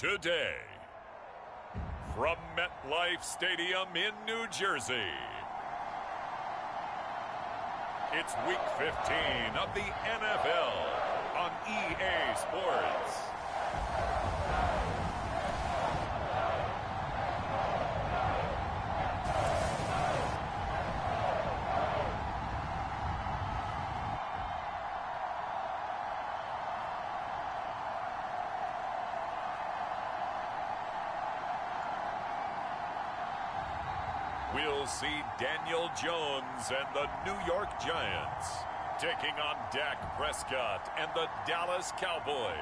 Today, from MetLife Stadium in New Jersey, it's Week 15 of the NFL on EA Sports. We'll see Daniel Jones and the New York Giants taking on Dak Prescott and the Dallas Cowboys.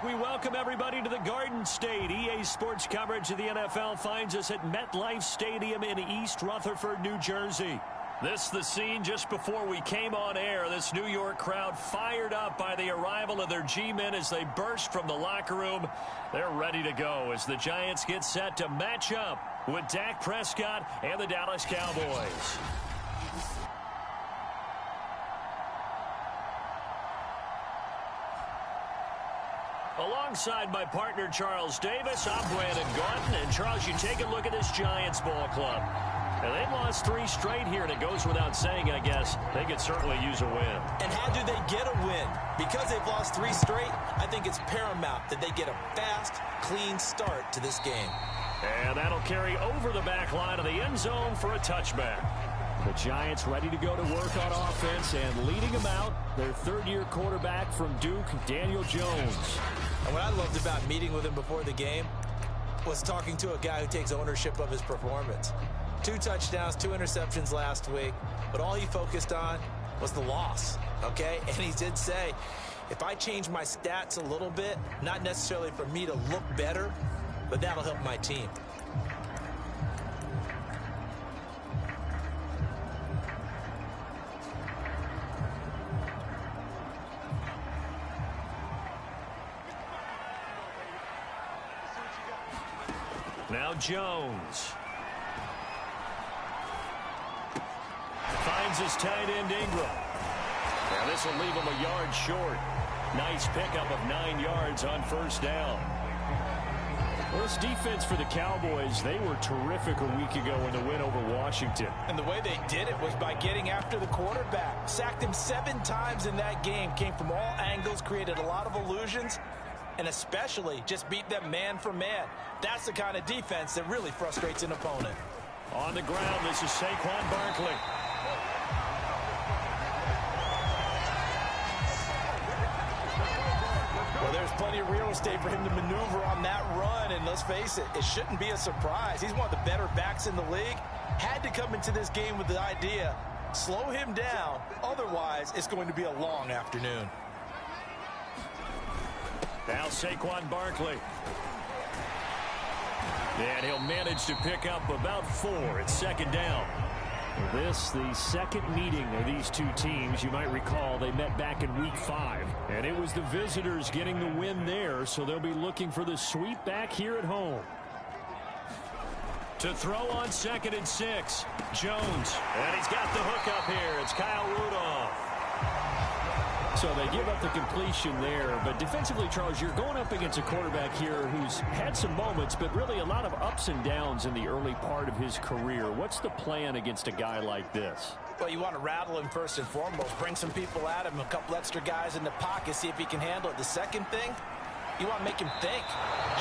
We welcome everybody to the Garden State. EA Sports coverage of the NFL finds us at MetLife Stadium in East Rutherford, New Jersey. This is the scene just before we came on air. This New York crowd fired up by the arrival of their G-men as they burst from the locker room. They're ready to go as the Giants get set to match up with Dak Prescott and the Dallas Cowboys. Alongside my partner Charles Davis, I'm Brandon Gaudin. And Charles, you take a look at this Giants ball club. And they've lost 3 straight here, and it goes without saying, I guess, they could certainly use a win. And how do they get a win? Because they've lost 3 straight, I think it's paramount that they get a fast, clean start to this game. And that'll carry over the back line of the end zone for a touchback. The Giants ready to go to work on offense, and leading them out, their third-year quarterback from Duke, Daniel Jones. And what I loved about meeting with him before the game was talking to a guy who takes ownership of his performance. 2 touchdowns, 2 interceptions last week, but all he focused on was the loss, okay? And he did say, if I change my stats a little bit, not necessarily for me to look better, but that'll help my team. Now Jones. Finds his tight end Ingram. And this will leave him a yard short. Nice pickup of 9 yards on first down. Well, this defense for the Cowboys, they were terrific a week ago in the win over Washington. And the way they did it was by getting after the quarterback. Sacked him 7 times in that game. Came from all angles, created a lot of illusions, and especially just beat them man for man. That's the kind of defense that really frustrates an opponent. On the ground, this is Saquon Barkley. Well, there's plenty of real estate for him to maneuver on that run, and let's face it, it shouldn't be a surprise. He's one of the better backs in the league. Had to come into this game with the idea, slow him down, otherwise it's going to be a long afternoon. Now Saquon Barkley. And he'll manage to pick up about 4 at second down. This, the second meeting of these 2 teams. You might recall they met back in Week 5. And it was the visitors getting the win there, so they'll be looking for the sweep back here at home. To throw on 2nd and 6, Jones. And he's got the hook up here. It's Kyle Rudolph. So they give up the completion there. But defensively, Charles, you're going up against a quarterback here who's had some moments, but really a lot of ups and downs in the early part of his career. What's the plan against a guy like this? Well, you want to rattle him first and foremost. Bring some people at him, a couple extra guys in the pocket, see if he can handle it. The second thing, you want to make him think.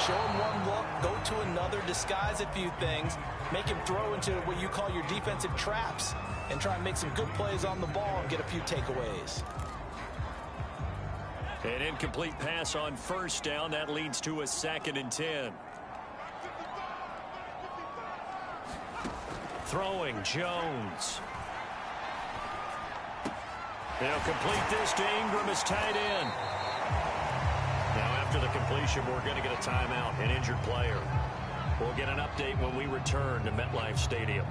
Show him one look, go to another, disguise a few things, make him throw into what you call your defensive traps, and try and make some good plays on the ball and get a few takeaways. An incomplete pass on first down. That leads to a 2nd and 10. Throwing, Jones. They'll complete this to Ingram as tight end. Now after the completion, we're going to get a timeout, an injured player. We'll get an update when we return to MetLife Stadium.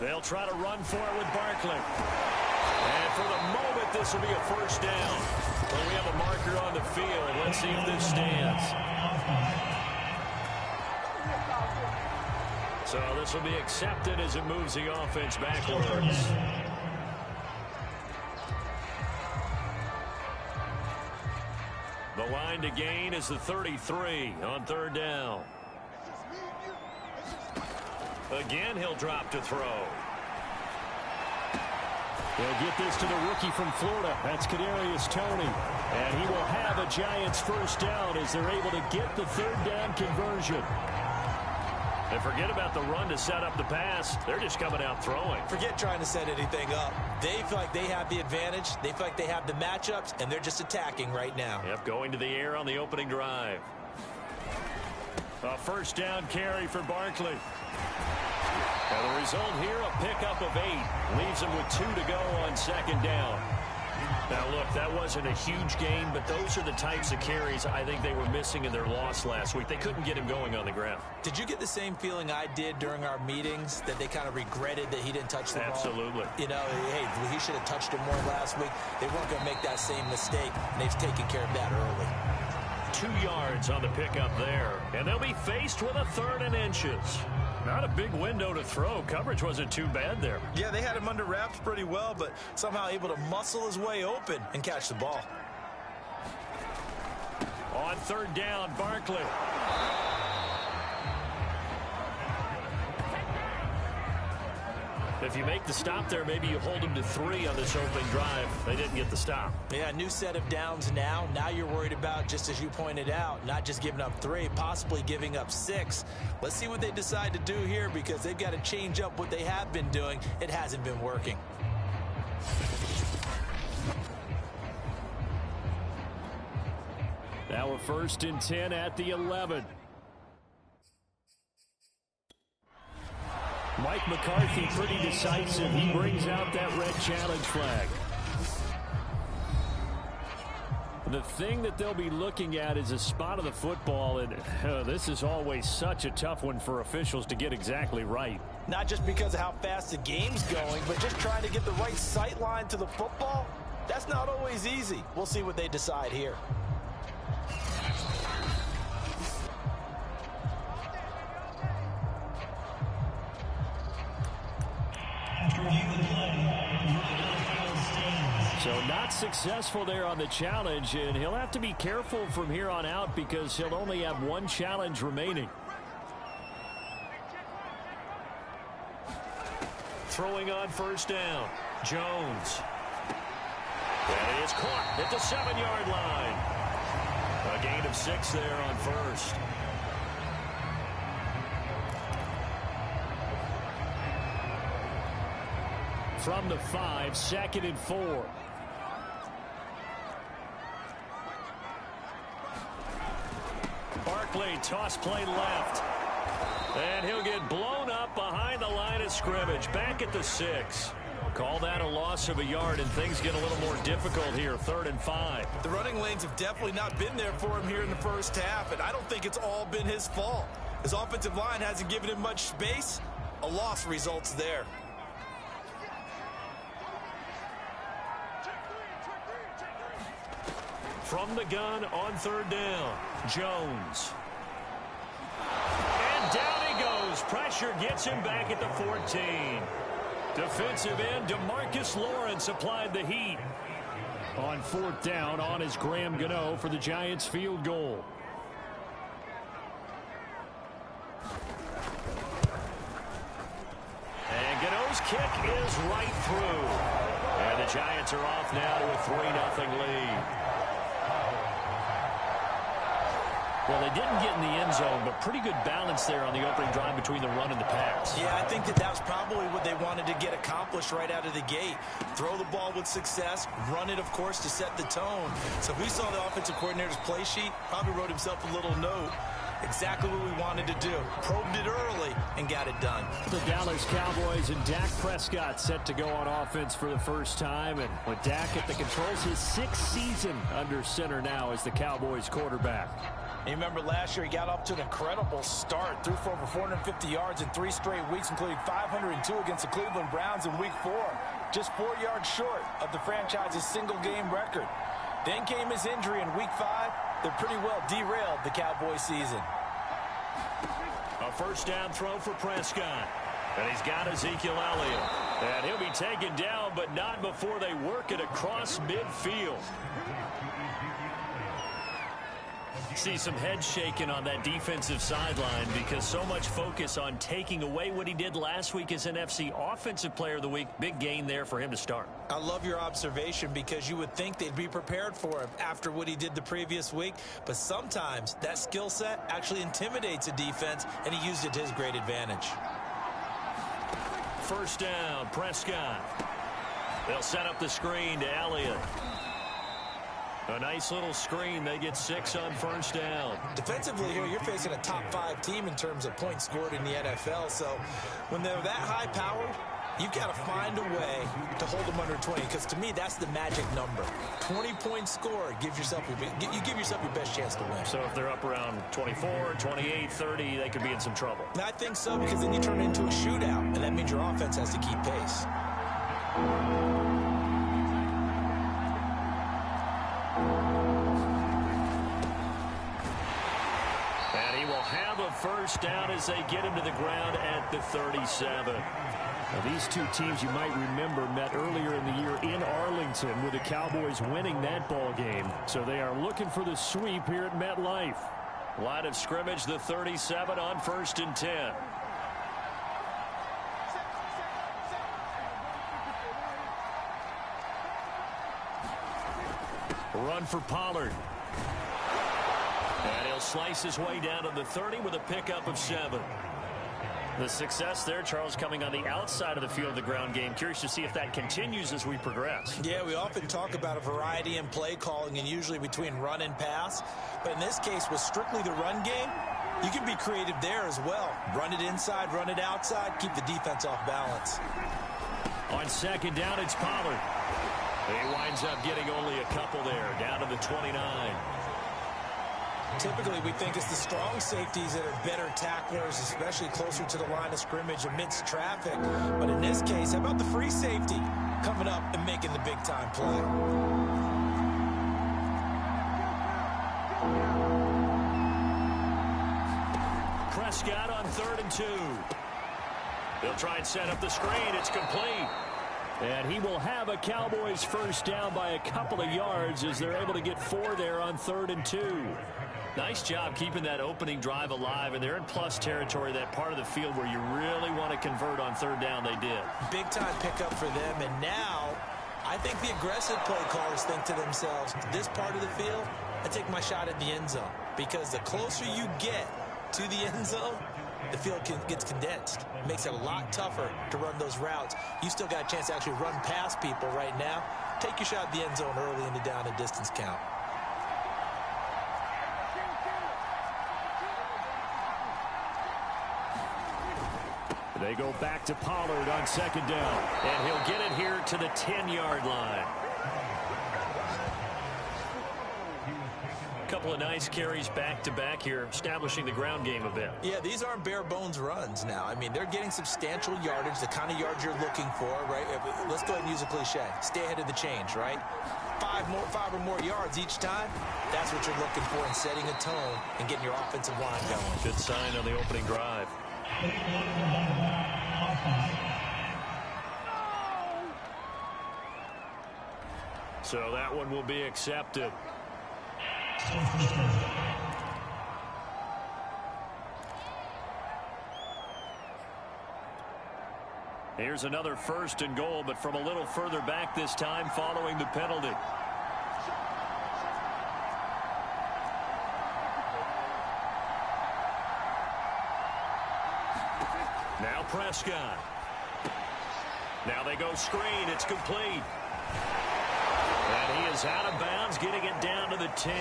They'll try to run for it with Barkley. And for the moment, this will be a first down. Well, we have a marker on the field. Let's see if this stands. So this will be accepted as it moves the offense backwards. The line to gain is the 33 on third down. Again, he'll drop to throw. They'll get this to the rookie from Florida. That's Kadarius Toney. And he will have a Giants first down as they're able to get the third down conversion. And forget about the run to set up the pass. They're just coming out throwing. Forget trying to set anything up. They feel like they have the advantage. They feel like they have the matchups, and they're just attacking right now. Yep, going to the air on the opening drive. A first down carry for Barkley. And the result here, a pickup of 8. Leaves him with 2 to go on second down. Now, look, that wasn't a huge gain, but those are the types of carries I think they were missing in their loss last week. They couldn't get him going on the ground. Did you get the same feeling I did during our meetings, that they kind of regretted that he didn't touch the ball? Absolutely. You know, hey, he should have touched it more last week. They weren't going to make that same mistake, and they've taken care of that early. 2 yards on the pickup there, and they'll be faced with a 3rd and inches. Not a big window to throw. Coverage wasn't too bad there. Yeah, they had him under wraps pretty well, but somehow able to muscle his way open and catch the ball. On third down, Barkley. If you make the stop there, maybe you hold him to 3 on this opening drive. They didn't get the stop. Yeah, new set of downs now. Now you're worried about, just as you pointed out, not just giving up 3, possibly giving up 6. Let's see what they decide to do here, because they've got to change up what they have been doing. It hasn't been working. Now a 1st and 10 at the 11. Mike McCarthy pretty decisive. He brings out that red challenge flag. The thing that they'll be looking at is a spot of the football, and this is always such a tough one for officials to get exactly right. Not just because of how fast the game's going, but just trying to get the right sight line to the football. That's not always easy. We'll see what they decide here. So not successful there on the challenge, and he'll have to be careful from here on out because he'll only have 1 challenge remaining. Throwing on first down, Jones. And it is caught at the 7-yard line. A gain of 6 there on first. From the 5, 2nd and 4. Barkley, toss play left. And he'll get blown up behind the line of scrimmage. Back at the 6. Call that a loss of a yard, and things get a little more difficult here. 3rd and 5. The running lanes have definitely not been there for him here in the first half, and I don't think it's all been his fault. His offensive line hasn't given him much space. A loss results there. From the gun on 3rd down, Jones. And down he goes. Pressure gets him back at the 14. Defensive end DeMarcus Lawrence applied the heat. On 4th down, on is Graham Gano for the Giants field goal. And Gano's kick is right through. And the Giants are off now to a 3-0 lead. Well, they didn't get in the end zone, but pretty good balance there on the opening drive between the run and the pass. Yeah, I think that was probably what they wanted to get accomplished right out of the gate. Throw the ball with success, run it, of course, to set the tone. So if we saw the offensive coordinator's play sheet, probably wrote himself a little note. Exactly what we wanted to do. Probed it early and got it done. The Dallas Cowboys and Dak Prescott set to go on offense for the first time. And with Dak at the controls, his 6th season under center now as the Cowboys quarterback. You remember last year he got off to an incredible start. Threw for over 450 yards in 3 straight weeks, including 502 against the Cleveland Browns in Week 4. Just 4 yards short of the franchise's single-game record. Then came his injury in Week 5 that pretty well derailed the Cowboys season. A first down throw for Prescott. And he's got Ezekiel Elliott. And he'll be taken down, but not before they work it across midfield. See some head shaking on that defensive sideline because so much focus on taking away what he did last week as NFC Offensive Player of the Week. Big gain there for him to start. I love your observation because you would think they'd be prepared for him after what he did the previous week. But sometimes that skill set actually intimidates a defense, and he used it to his great advantage. First down, Prescott. They'll set up the screen to Elliott. A nice little screen. They get 6 on first down. Defensively here, you're facing a top 5 team in terms of points scored in the NFL. So when they're that high-powered, you've got to find a way to hold them under 20. Because to me, that's the magic number. 20 points scored gives yourself you give yourself your best chance to win. So if they're up around 24, 28, 30, they could be in some trouble. And I think so, because then you turn it into a shootout, and that means your offense has to keep pace. Have a first down as they get him to the ground at the 37. Now, these two teams, you might remember, met earlier in the year in Arlington with the Cowboys winning that ball game. So they are looking for the sweep here at MetLife. Line of scrimmage, the 37 on 1st and 10. Run for Pollard. And he'll slice his way down to the 30 with a pickup of 7. The success there, Charles, coming on the outside of the field of the ground game. Curious to see if that continues as we progress. Yeah, we often talk about a variety in play calling and usually between run and pass. But in this case, with strictly the run game, you can be creative there as well. Run it inside, run it outside, keep the defense off balance. On 2nd down, it's Pollard. He winds up getting only a couple there, down to the 29. Typically, we think it's the strong safeties that are better tacklers, especially closer to the line of scrimmage amidst traffic. But in this case, how about the free safety coming up and making the big-time play? Prescott on 3rd and 2. They'll try and set up the screen. It's complete. And he will have a Cowboys first down by a couple of yards as they're able to get 4 there on 3rd and 2. Nice job keeping that opening drive alive, and they're in plus territory, that part of the field where you really want to convert on 3rd down. They did. Big-time pickup for them, and now I think the aggressive play callers think to themselves, this part of the field, I take my shot at the end zone, because the closer you get to the end zone, the field gets condensed. It makes it a lot tougher to run those routes. You still got a chance to actually run past people right now. Take your shot at the end zone early in the down and distance count. They go back to Pollard on 2nd down. And he'll get it here to the 10-yard line. A couple of nice carries back-to-back here, establishing the ground game a bit. Yeah, these aren't bare-bones runs now. I mean, they're getting substantial yardage, the kind of yards you're looking for, right? Let's go ahead and use a cliche. Stay ahead of the change, right? 5 or more yards each time. That's what you're looking for in setting a tone and getting your offensive line going. Good sign on the opening drive. So that one will be accepted. Here's another 1st and goal, but from a little further back this time following the penalty. Now Prescott. Now they go screen. It's complete. And he is out of bounds, getting it down to the 10.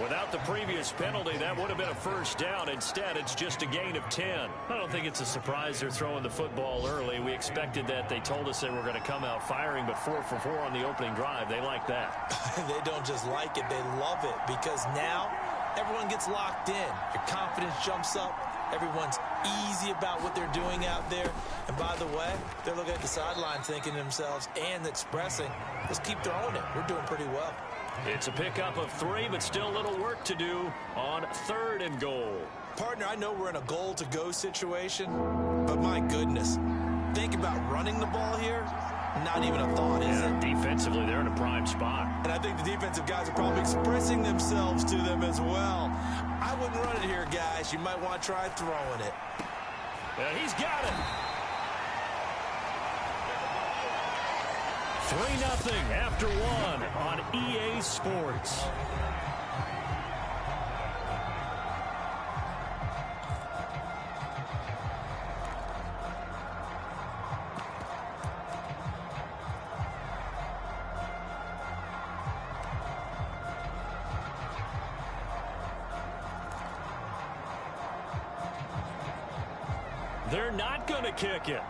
Without the previous penalty, that would have been a first down. Instead, it's just a gain of 10. I don't think it's a surprise they're throwing the football early. We expected that. They told us they were going to come out firing, but 4 for 4 on the opening drive. They like that. They don't just like it, they love it, because now everyone gets locked in. Your confidence jumps up, Everyone's easy about what they're doing out there. And by the way, they're looking at the sideline thinking to themselves and expressing, just keep throwing it. We're doing pretty well. It's a pickup of 3, but still a little work to do on 3rd and goal. Partner, I know we're in a goal-to-go situation, but my goodness, think about running the ball here. Not even a thought, is it? Defensively, they're in a prime spot. And I think the defensive guys are probably expressing themselves to them as well. I wouldn't run it here, guys. You might want to try throwing it. He's got it. 3-0 after 1 on EA Sports. They're not going to kick it.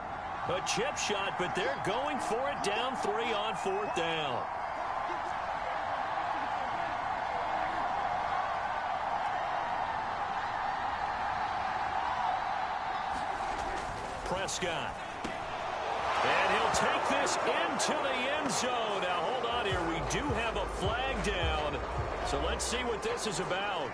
A chip shot, but they're going for it down 3 on 4th down. Prescott. And he'll take this into the end zone. Now, hold on here. We do have a flag down. So let's see what this is about.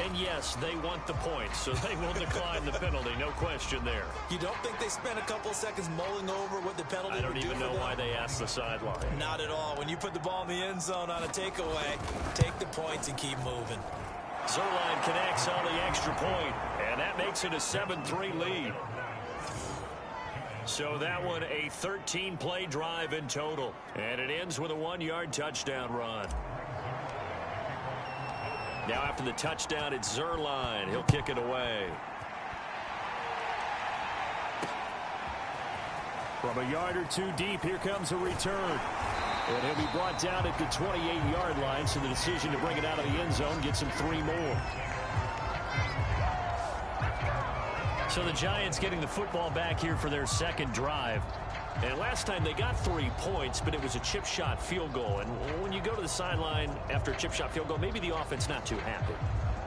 And yes, they want the points, so they will decline the penalty. No question there. You don't think they spent a couple of seconds mulling over what the penalty would do? I don't even know why they asked the sideline. Not at all. When you put the ball in the end zone on a takeaway, take the points and keep moving. Zuerlein connects on the extra point, and that makes it a 7-3 lead. So that one a 13-play drive in total, and it ends with a 1-yard touchdown run. Now after the touchdown, it's Zuerlein. He'll kick it away. From a yard or 2 deep, here comes a return. And he'll be brought down at the 28-yard line, so the decision to bring it out of the end zone gets him 3 more. So the Giants getting the football back here for their second drive. And last time they got 3 points, but it was a chip shot field goal. And when you go to the sideline after a chip shot field goal, maybe the offense not too happy.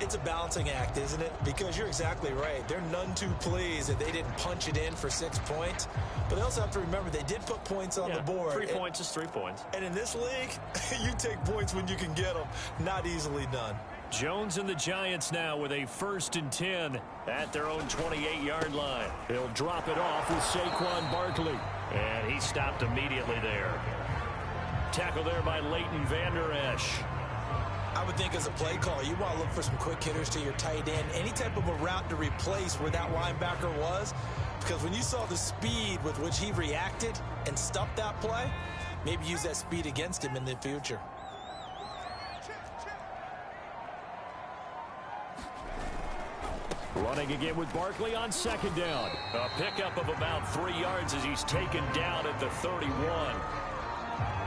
It's a balancing act, isn't it? Because you're exactly right. They're none too pleased that they didn't punch it in for 6 points. But they also have to remember they did put points on the board. 3 points is 3 points. And in this league, you take points when you can get them. Not easily done. Jones and the Giants now with a 1st and 10 at their own 28-yard line. He'll drop it off with Saquon Barkley. And he stopped immediately there. Tackle there by Leighton Vander Esch. I would think as a play call, you want to look for some quick hitters to your tight end. Any type of a route to replace where that linebacker was. Because when you saw the speed with which he reacted and stuffed that play, maybe use that speed against him in the future. Running again with Barkley on 2nd down. A pickup of about 3 yards as he's taken down at the 31.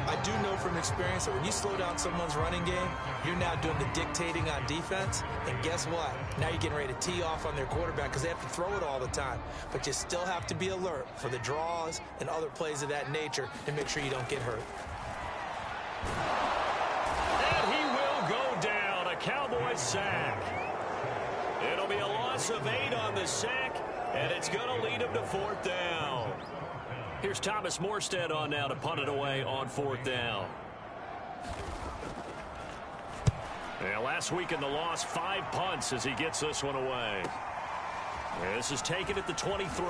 I do know from experience that when you slow down someone's running game, you're now doing the dictating on defense. And guess what? Now you're getting ready to tee off on their quarterback because they have to throw it all the time. But you still have to be alert for the draws and other plays of that nature to make sure you don't get hurt. And he will go down. A Cowboys sack. It'll be a loss of 8 on the sack, and it's going to lead him to 4th down. Here's Thomas Morstead on now to punt it away on 4th down. Yeah, last week in the loss, 5 punts as he gets this one away. This is taken at the 23.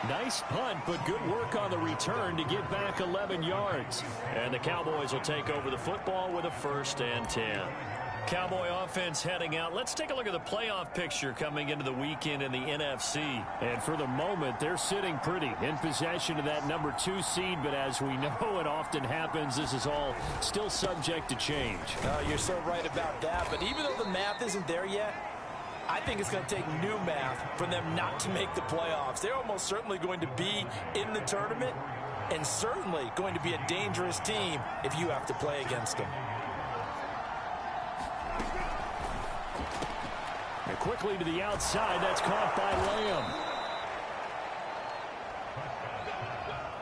Nice punt, but good work on the return to get back 11 yards. And the Cowboys will take over the football with a 1st and 10. Cowboy offense heading out. Let's take a look at the playoff picture coming into the weekend in the NFC. And for the moment, they're sitting pretty in possession of that number 2 seed. But as we know it often happens, this is all still subject to change. You're so right about that. But even though the math isn't there yet, I think it's going to take new math for them not to make the playoffs. They're almost certainly going to be in the tournament and certainly going to be a dangerous team if you have to play against them. And quickly to the outside, that's caught by Lamb.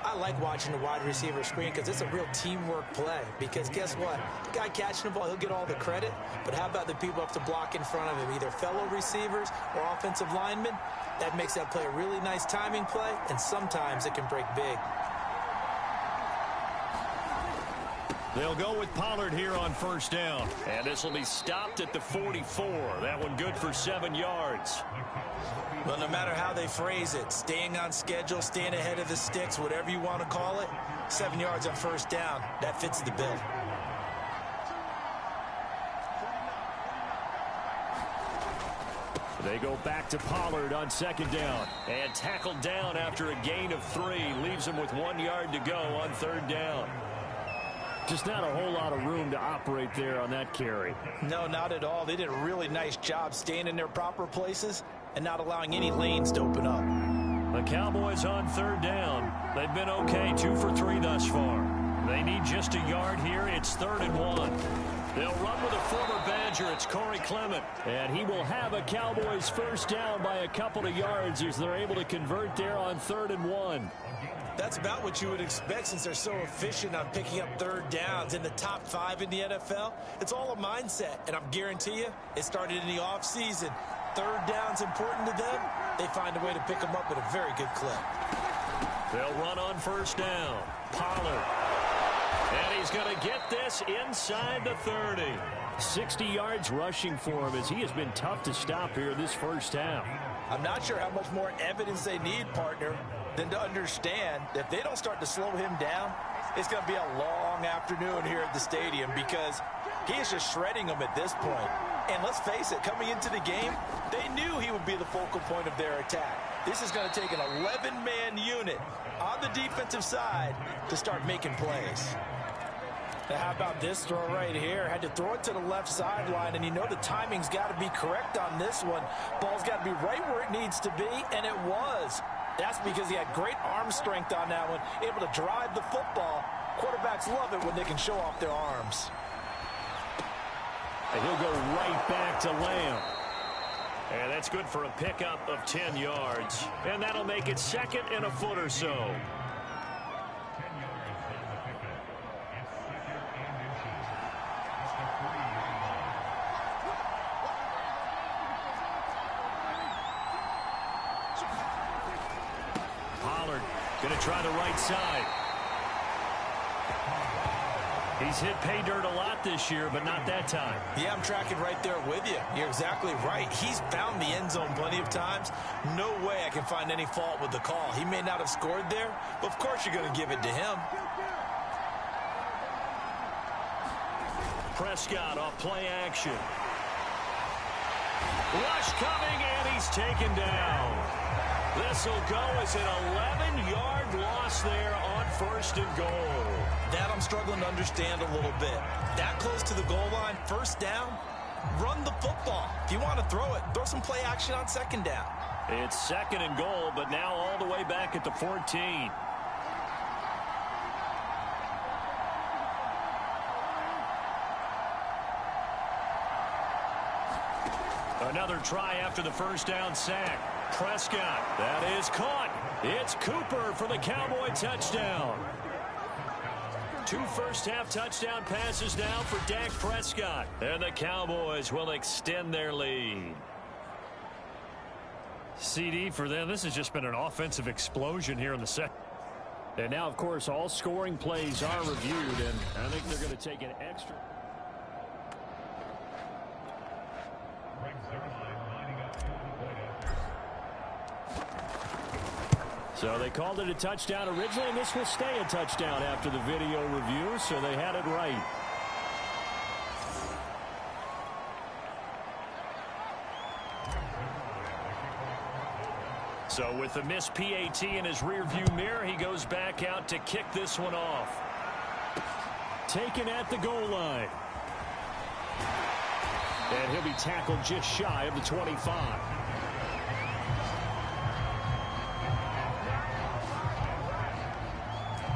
I I like watching the wide receiver screen because it's a real teamwork play. Because guess what? The guy catching the ball, he'll get all the credit. But how about the people up to block in front of him, either fellow receivers or offensive linemen? That makes that play a really nice timing play, and sometimes it can break big. They'll go with Pollard here on first down. And this will be stopped at the 44. That one good for 7 yards. Well, no matter how they phrase it, staying on schedule, staying ahead of the sticks, whatever you want to call it, 7 yards on first down, that fits the bill. They go back to Pollard on second down. And tackled down after a gain of 3. Leaves him with 1 yard to go on third down. Just not a whole lot of room to operate there on that carry. No, not at all. They did a really nice job staying in their proper places and not allowing any lanes to open up. The Cowboys on third down. They've been okay, 2 for 3 thus far. They need just a yard here. It's 3rd and 1. They'll run with a former Badger. It's Corey Clement. And he will have a Cowboys first down by a couple of yards as they're able to convert there on 3rd and 1. That's about what you would expect since they're so efficient on picking up third downs in the top 5 in the NFL. It's all a mindset, and I guarantee you it started in the offseason. Third down's important to them. They find a way to pick them up at a very good clip. They'll run on first down. Pollard. And he's going to get this inside the 30. 60 yards rushing for him as he has been tough to stop here this first half. I'm not sure how much more evidence they need, partner, than to understand that if they don't start to slow him down, it's going to be a long afternoon here at the stadium because he is just shredding them at this point. And let's face it, coming into the game, they knew he would be the focal point of their attack. This is going to take an 11-man unit on the defensive side to start making plays. Now, how about this throw right here? Had to throw it to the left sideline, and you know the timing's got to be correct on this one. Ball's got to be right where it needs to be, and it was. That's because he had great arm strength on that one, able to drive the football. Quarterbacks love it when they can show off their arms. And he'll go right back to Lamb. And that's good for a pickup of 10 yards. And that'll make it 2nd and a foot or so. Pollard going to try the right side. He's hit pay dirt a lot this year, but not that time. Yeah, I'm tracking right there with you. You're exactly right. He's found the end zone plenty of times. No way I can find any fault with the call. He may not have scored there, but of course you're going to give it to him. Prescott off play action. Rush coming, and he's taken down. This will go as an 11-yard loss there on 1st and goal. That I'm struggling to understand a little bit. That close to the goal line, first down, run the football. If you want to throw it, throw some play action on 2nd down. It's 2nd and goal, but now all the way back at the 14. Another try after the first down sack. Prescott, that is caught. It's Cooper for the Cowboy touchdown. 2 first-half touchdown passes now for Dak Prescott. And the Cowboys will extend their lead. CD, for them, this has just been an offensive explosion here in the second. And now, of course, all scoring plays are reviewed, and I think they're going to take an extra. So they called it a touchdown originally, and this will stay a touchdown after the video review, so they had it right. So with the missed PAT in his rearview mirror, he goes back out to kick this one off. Taken at the goal line. And he'll be tackled just shy of the 25.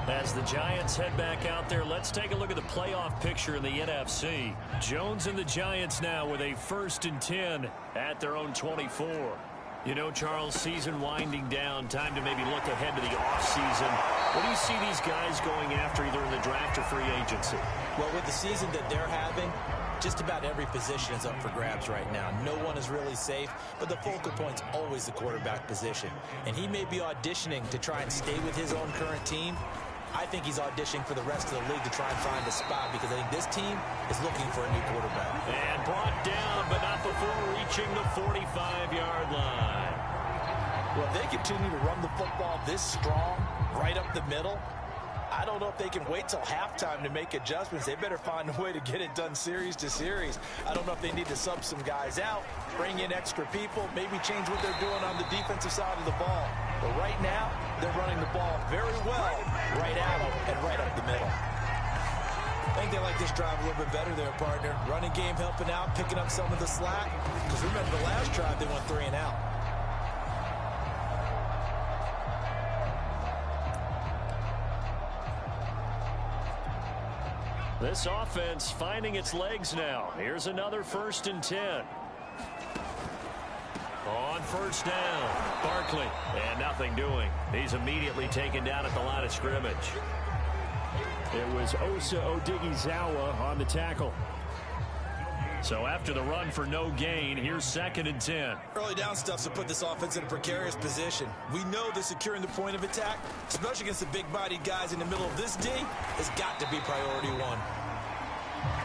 As the Giants head back out there, let's take a look at the playoff picture in the NFC. Jones and the Giants now with a 1st and 10 at their own 24. You know, Charles, season winding down, time to maybe look ahead to the offseason. What do you see these guys going after either in the draft or free agency? Well, with the season that they're having, just about every position is up for grabs right now. No one is really safe, but the focal point's always the quarterback position. And he may be auditioning to try and stay with his own current team. I think he's auditioning for the rest of the league to try and find a spot because I think this team is looking for a new quarterback. And brought down, but not before reaching the 45-yard line. Well, if they continue to run the football this strong, right up the middle, I don't know if they can wait till halftime to make adjustments. They better find a way to get it done series to series. I don't know if they need to sub some guys out, bring in extra people, maybe change what they're doing on the defensive side of the ball. But right now, they're running the ball very well right at them and right up the middle. I think they like this drive a little bit better there, partner. Running game helping out, picking up some of the slack. Because remember, the last drive, they went 3 and out. This offense finding its legs now. Here's another 1st and 10. On first down, Barkley, and nothing doing. He's immediately taken down at the line of scrimmage. It was Osa Odighizuwa on the tackle. So after the run for no gain, here's 2nd and 10. Early down stuff's to put this offense in a precarious position. We know that securing the point of attack, especially against the big-bodied guys in the middle of this D, has got to be priority 1.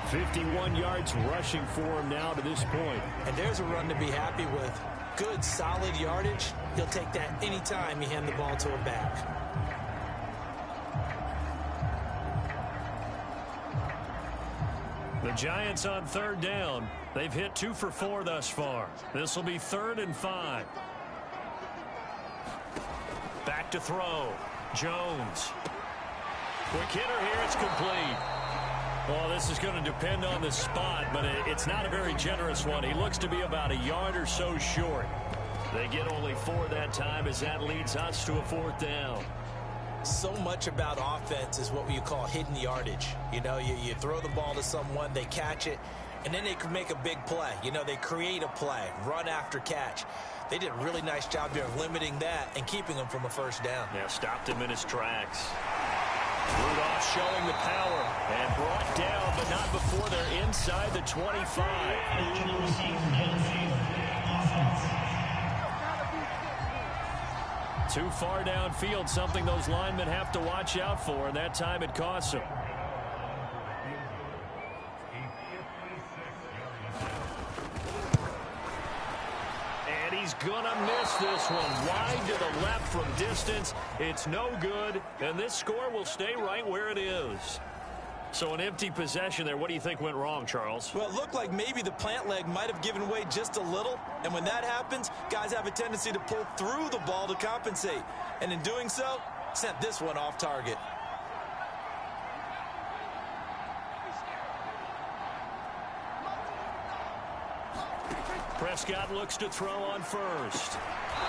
51 yards rushing for him now to this point. And there's a run to be happy with. Good, solid yardage. He'll take that anytime you hand the ball to a back. The Giants on 3rd down. They've hit 2 for 4 thus far. This will be 3rd and 5. Back to throw. Jones. Quick hitter here. It's complete. Well, this is going to depend on the spot, but it's not a very generous one. He looks to be about a yard or so short. They get only 4 that time as that leads us to a 4th down. So much about offense is what you call hidden yardage. You know, you throw the ball to someone, they catch it, and then they can make a big play. You know, they create a play, run after catch. They did a really nice job here of limiting that and keeping them from a 1st down. Yeah, stopped him in his tracks. Rudolph showing the power and brought down, but not before they're inside the 25. Too far downfield, something those linemen have to watch out for, and that time it costs them. And he's gonna miss this one. Wide to the left from distance. It's no good, and this score will stay right where it is. So an empty possession there. What do you think went wrong, Charles? Well, it looked like maybe the plant leg might have given way just a little. And when that happens, guys have a tendency to pull through the ball to compensate. And in doing so, sent this one off target. Prescott looks to throw on first.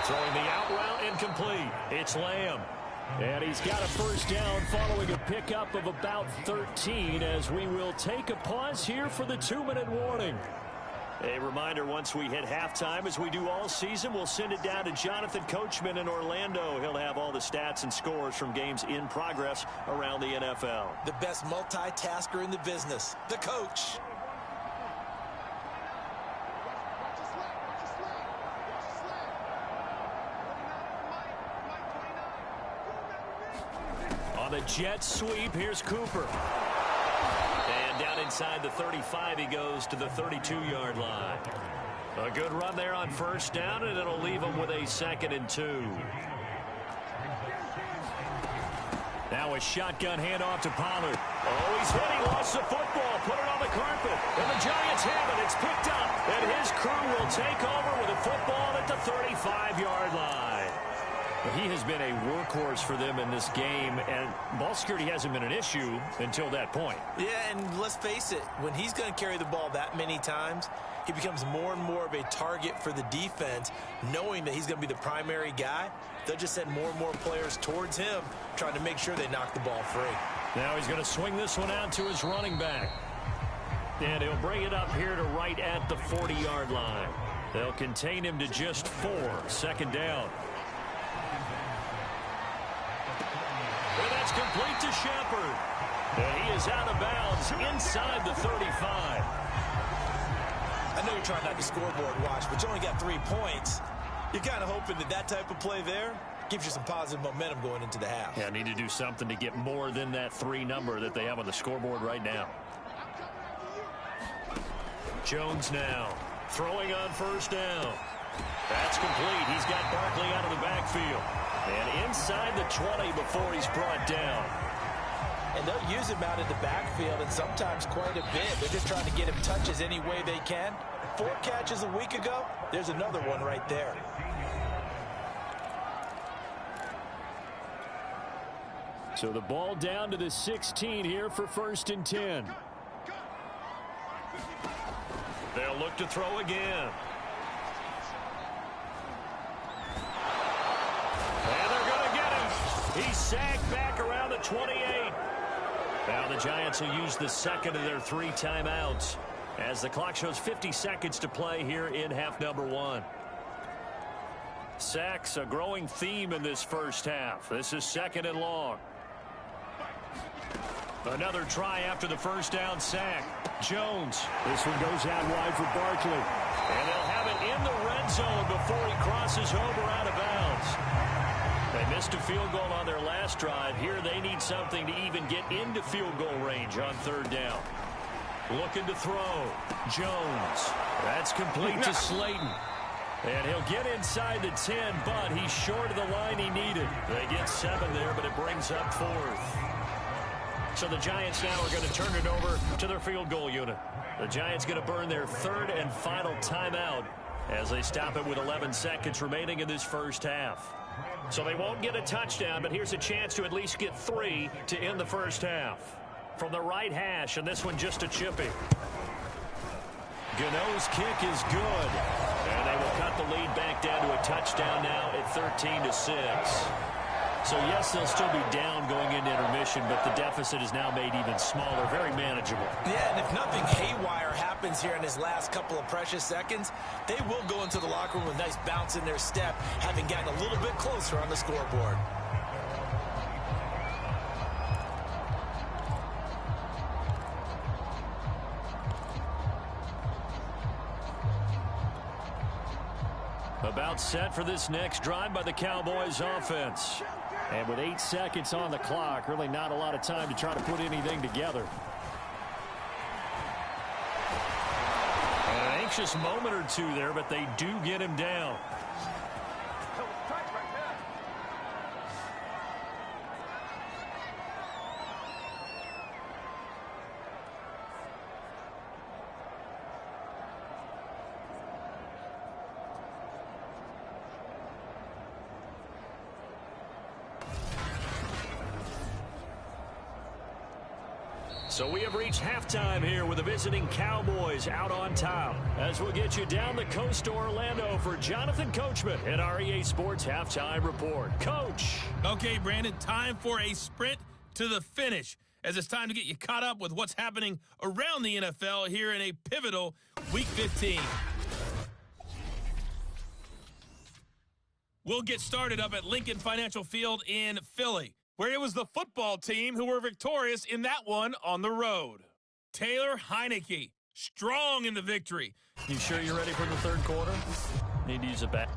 Throwing the out route incomplete. It's Lamb. And he's got a 1st down following a pickup of about 13 as we will take a pause here for the 2-minute warning. A reminder, once we hit halftime, as we do all season, we'll send it down to Jonathan Coachman in Orlando. He'll have all the stats and scores from games in progress around the NFL. The best multitasker in the business, the coach. On the jet sweep, here's Cooper. And down inside the 35, he goes to the 32-yard line. A good run there on 1st down, and it'll leave him with a 2nd and 2. Now a shotgun handoff to Pollard. Oh, he's hit. He lost the football. Put it on the carpet. And the Giants have it. It's picked up. And his crew will take over with a football at the 35-yard line. He has been a workhorse for them in this game, and ball security hasn't been an issue until that point. Yeah, and let's face it, when he's going to carry the ball that many times, he becomes more and more of a target for the defense, knowing that he's going to be the primary guy. They'll just send more and more players towards him, trying to make sure they knock the ball free. Now he's going to swing this one out to his running back. And he'll bring it up here to right at the 40-yard line. They'll contain him to just 4. Second down. And that's complete to Shepard. And he is out of bounds inside the 35. I know you're trying not to scoreboard watch, but you only got 3 points. You're kind of hoping that type of play there gives you some positive momentum going into the half. Yeah, need to do something to get more than that 3 number that they have on the scoreboard right now. Jones now throwing on first down. That's complete. He's got Barkley out of the backfield. And inside the 20 before he's brought down. And they'll use him out in the backfield, and sometimes quite a bit. They're just trying to get him touches any way they can. 4 catches a week ago. There's another one right there. So the ball down to the 16 here for 1st and 10. They'll look to throw again. And they're going to get him. He's sagged back around the 28. Now the Giants will use the second of their 3 timeouts as the clock shows 50 seconds to play here in half number 1. Sacks, a growing theme in this first half. This is 2nd and long. Another try after the first down sack. Jones. This one goes out wide for Barkley. And they'll have it in the red zone before he crosses over out of bounds. They missed a field goal on their last drive. Here they need something to even get into field goal range on 3rd down. Looking to throw. Jones. That's complete to Slayton. And he'll get inside the 10, but he's short of the line he needed. They get 7 there, but it brings up 4th. So the Giants now are going to turn it over to their field goal unit. The Giants going to burn their 3rd and final timeout as they stop it with 11 seconds remaining in this first half. So they won't get a touchdown, but here's a chance to at least get 3 to end the first half. From the right hash, and this one just a chippy. Gano's kick is good. And they will cut the lead back down to a touchdown now at 13-6. So, yes, they'll still be down going into intermission, but the deficit is now made even smaller, very manageable. Yeah, and if nothing haywire happens here in his last couple of precious seconds, they will go into the locker room with a nice bounce in their step, having gotten a little bit closer on the scoreboard. About set for this next drive by the Cowboys offense. And with 8 seconds on the clock, really not a lot of time to try to put anything together. An anxious moment or 2 there, but they do get him down. So we have reached halftime here with the visiting Cowboys out on top. As we'll get you down the coast to Orlando for Jonathan Coachman at our EA Sports Halftime Report. Coach. Okay, Brandon, time for a sprint to the finish, as it's time to get you caught up with what's happening around the NFL here in a pivotal Week 15. We'll get started up at Lincoln Financial Field in Philly, where it was the football team who were victorious in that one on the road. Taylor Heineke, strong in the victory. You sure you're ready for the 3rd quarter? Need to use a bat.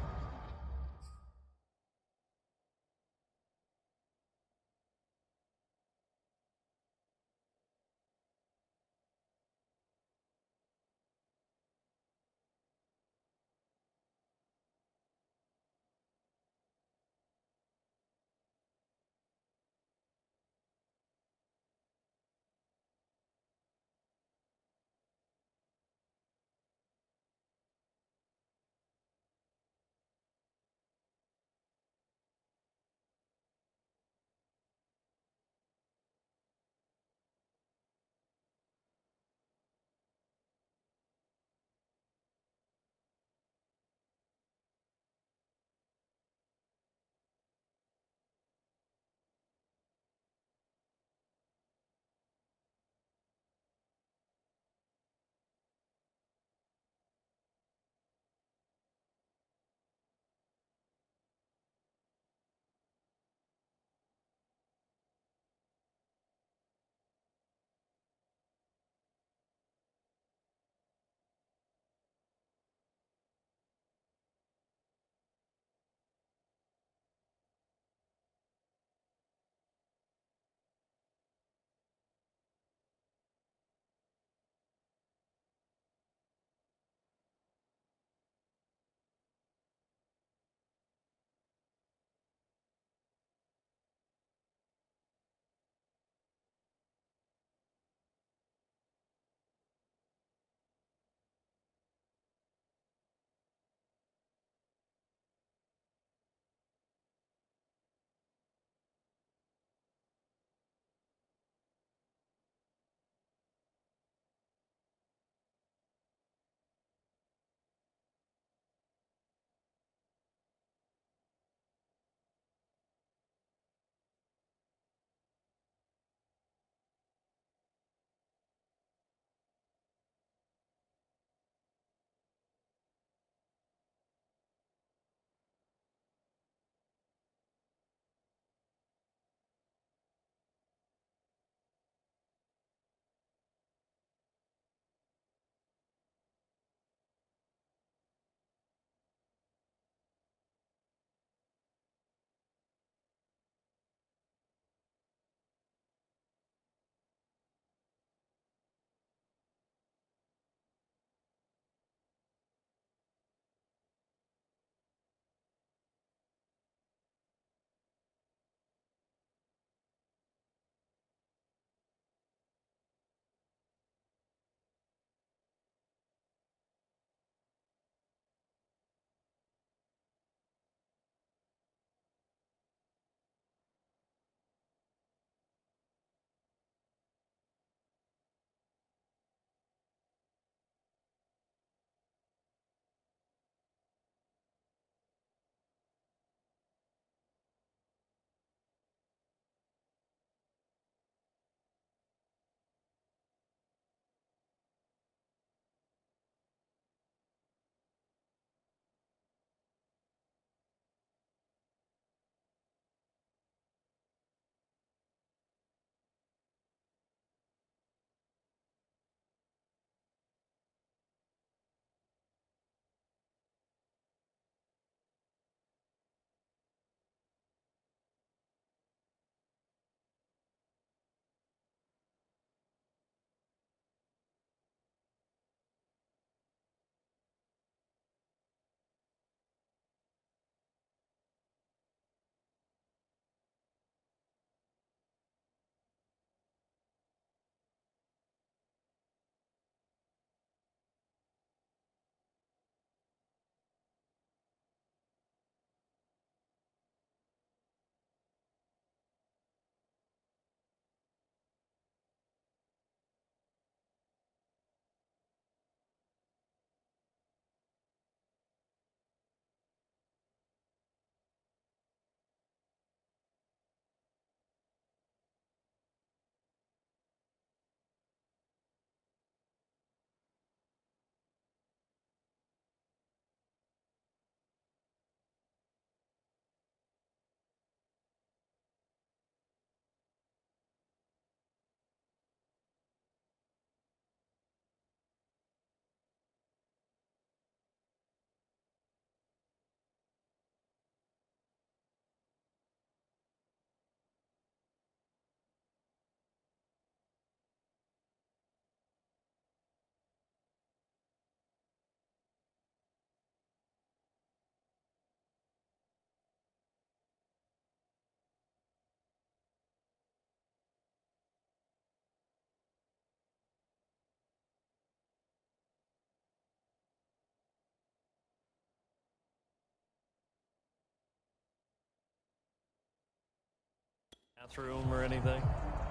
Bathroom or anything?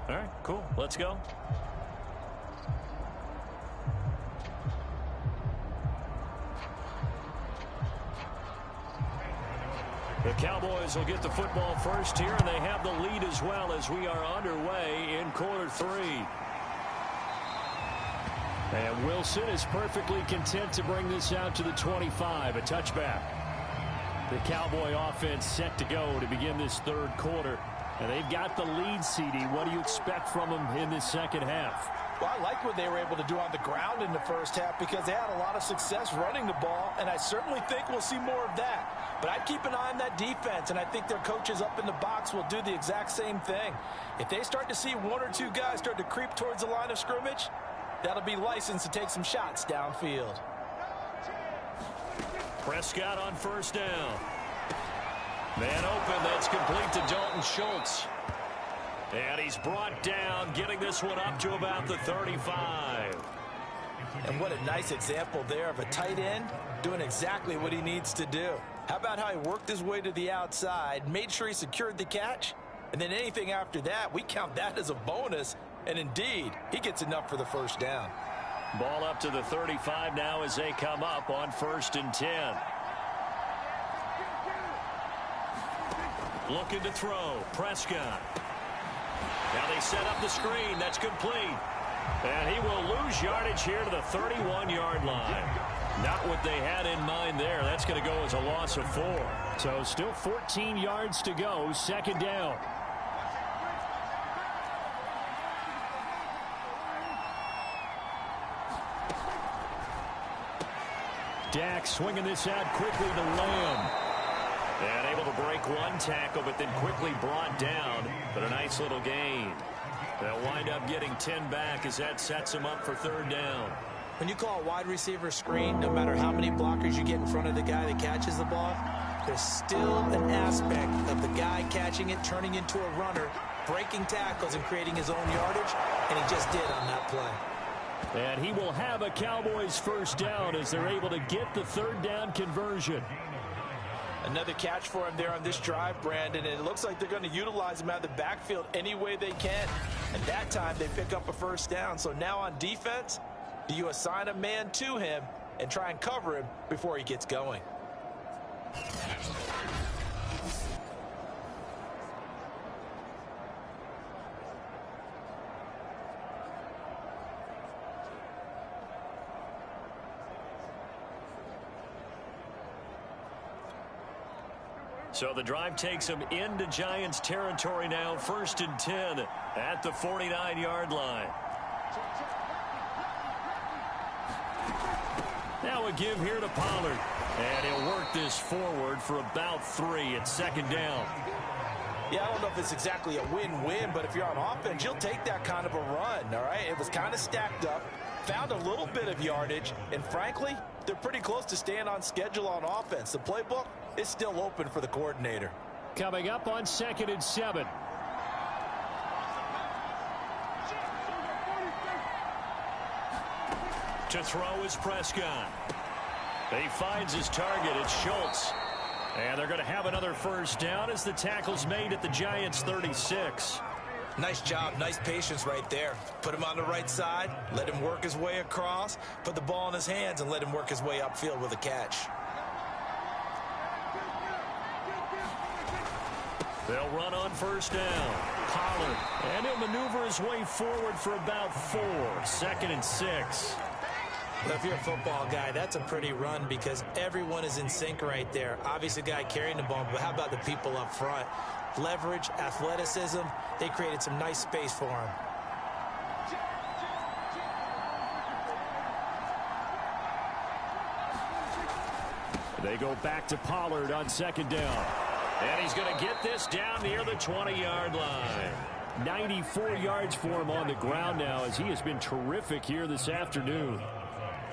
All right, cool. Let's go. The Cowboys will get the football first here, and they have the lead as well as we are underway in quarter 3. And Wilson is perfectly content to bring this out to the 25, a touchback. The Cowboy offense set to go to begin this third quarter. And they've got the lead, CD. What do you expect from them in this second half? Well, I like what they were able to do on the ground in the first half because they had a lot of success running the ball, and I certainly think we'll see more of that. But I'd keep an eye on that defense, and I think their coaches up in the box will do the exact same thing. If they start to see one or two guys start to creep towards the line of scrimmage, that'll be licensed to take some shots downfield. Prescott on first down. Man open, that's complete to Dalton Schultz. And he's brought down, getting this one up to about the 35. And what a nice example there of a tight end doing exactly what he needs to do. How about how he worked his way to the outside, made sure he secured the catch, and then anything after that, we count that as a bonus. And indeed, he gets enough for the first down. Ball up to the 35 now as they come up on 1st and 10. Looking to throw. Prescott. Now they set up the screen. That's complete. And he will lose yardage here to the 31-yard line. Not what they had in mind there. That's going to go as a loss of 4. So still 14 yards to go. Second down. Dak swinging this out quickly to Lamb. And able to break one tackle, but then quickly brought down. But a nice little gain. They'll wind up getting 10 back as that sets them up for third down. When you call a wide receiver screen, no matter how many blockers you get in front of the guy that catches the ball, there's still an aspect of the guy catching it, turning into a runner, breaking tackles and creating his own yardage, and he just did on that play. And he will have a Cowboys first down as they're able to get the third down conversion. Another catch for him there on this drive, Brandon, and it looks like they're going to utilize him out of the backfield any way they can. And that time they pick up a first down. So now on defense, do you assign a man to him and try and cover him before he gets going? So the drive takes them into Giants territory now. 1st and 10 at the 49-yard line. Now a give here to Pollard. And he'll work this forward for about 3 at second down. Yeah, I don't know if it's exactly a win-win, but if you're on offense, you'll take that kind of a run, all right? It was kind of stacked up, found a little bit of yardage, and frankly, they're pretty close to staying on schedule on offense. The playbook is still open for the coordinator. Coming up on 2nd and 7. To throw is Prescott. He finds his target. It's Schultz. And they're going to have another first down as the tackle's made at the Giants' 36. Nice job, nice patience right there. Put him on the right side, let him work his way across, put the ball in his hands, and let him work his way upfield with a catch. They'll run on first down. Pollard. And he'll maneuver his way forward for about 4. 2nd and 6. Well, if you're a football guy, that's a pretty run because everyone is in sync right there. Obviously, the guy carrying the ball, but how about the people up front? Leverage, athleticism, they created some nice space for him. They go back to Pollard on 2nd down. And he's going to get this down near the 20-yard line. 94 yards for him on the ground now as he has been terrific here this afternoon.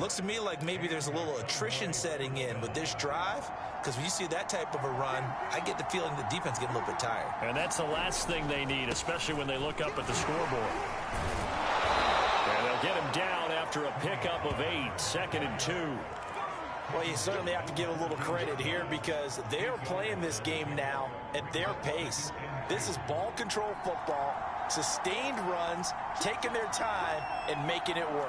Looks to me like maybe there's a little attrition setting in with this drive, because when you see that type of a run, I get the feeling the defense getting a little bit tired. And that's the last thing they need, especially when they look up at the scoreboard. And they'll get him down after a pickup of 8. 2nd and 2. Well, you certainly have to give a little credit here because they're playing this game now at their pace. This is ball control football, sustained runs, taking their time, and making it work.